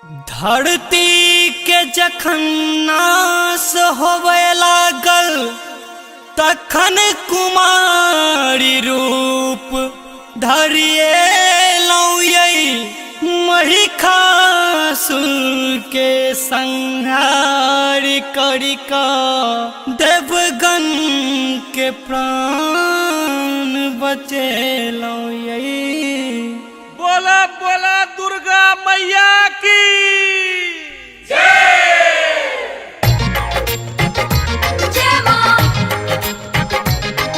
धरती के जखन नाश होवे लागल तखन कुमारी रूप धरिए महिषासुर के संहार करिका देवगन के प्राण बचेलौ। बोला बोला दुर्गा मैया की जय मां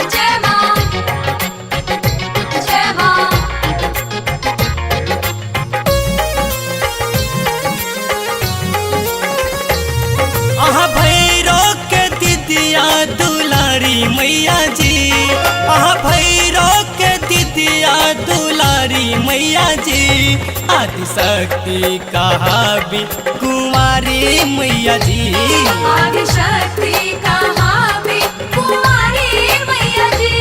जय मां जय मां। आहा भैरो के दिदिया दुलारी मैया जी, आहा भैरो के दिदिया दुलारी मैया जी, आदिशक्ति कहाबी कुमारी मैया जी। आदिशक्ति कहाबी कुमारी मैया जी।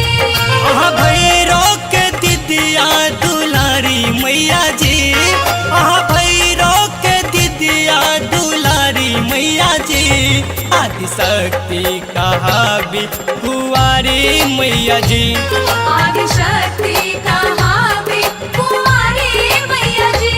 आहा भैरो के दिदिया दुलारी मैया जी, आहा भैरो के दिदिया दुलारी मैया जी, आदिशक्ति कहाबी कुंवारी मैया जी। आदिशक्ति कहाबी कुमारी मैया जी।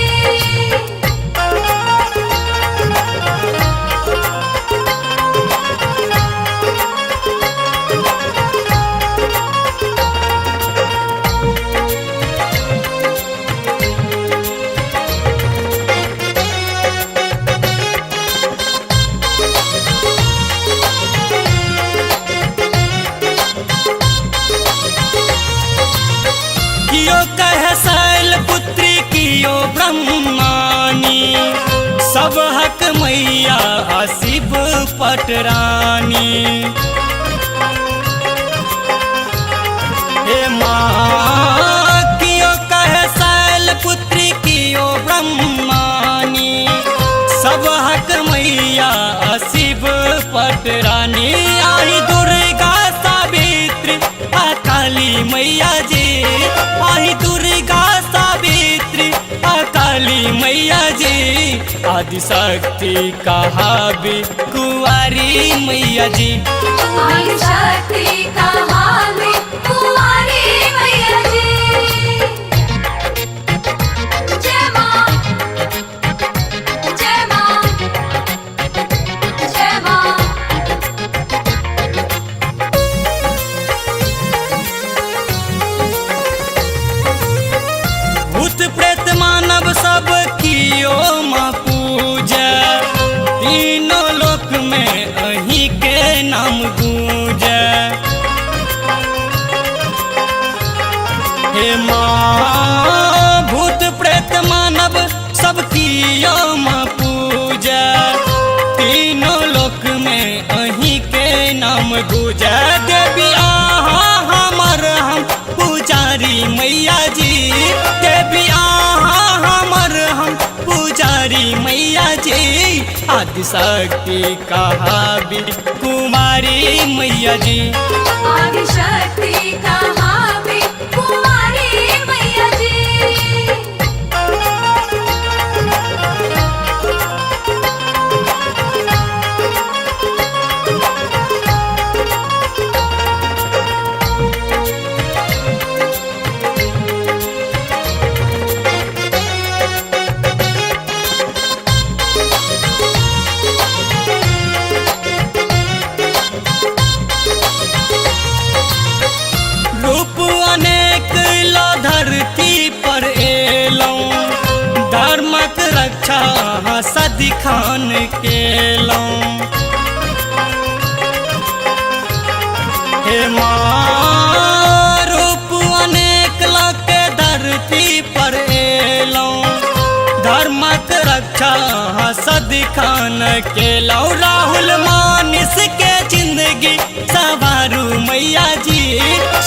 कियो कहे शैल पुत्री कियो ब्रह्मानी, सब हक मैया शिव पटरानी। हे माँ कियो कहे शैल पुत्री कियो ब्रह्मानी, सब हक मैया शिव पटरानी। आई दुर्गा सावित्री काली मैया जी, आई दुर्गा सावित्री काली मैया जी, आदिशक्ति कहाबी कुंवारी मैया जी। आदिशक्ति कहाबी कुमारी मैया जी। जय मां जय मां जय मां। भूत प्रेत मानव सब कियो माँ पूजा, तीनों लोक में अहीं के नाम गूंजे। हे माँ भूत प्रेत मानव सब कियो माँ पूजा, तीनों लोक में अहीं के नाम गूंजे। देवी आहा हमर हम पुजारी मैया जी, देवी आहा हमर हम पुजारी मैया जी, आदिशक्ति कहाबी कुमारी मैया जी। आदिशक्ति कहाबी कुमारी मैया जी। रूप अनेक लो धरती पर एलौं, धर्मक रक्षा सदिखन केलौं। हे माँ रूप अनेक लो के धरती पर एलौं, धर्मक रक्षा सदिखन केलौं। राहुल मानिस के जिंदगी सवारू मैया जी,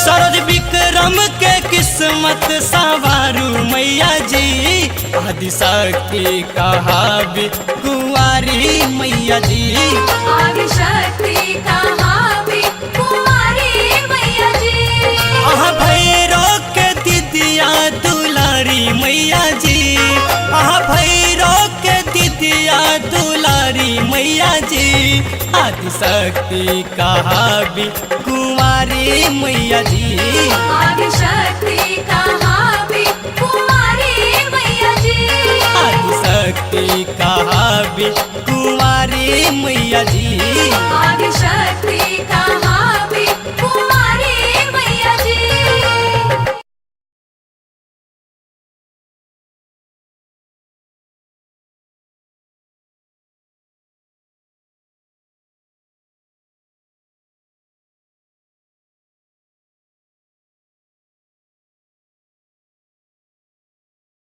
शरद विक्रम के किस्मत सवारू मैया जी, आदिशक्ति कहाबी कुंवारी मैया जी। आदिशक्ति कहाबी कुमारी मैया जी। आहा भैरो के दिदिया दुलारी मैया जी, आहा भैरो के दिदिया मैया जी आदिशक्ति कहाबी कुंवारी मैया जी आदिशक्ति कहाबी कुंवारी मैया जी आदिशक्ति कहाबी कुंवारी मैया जी आदिशक्ति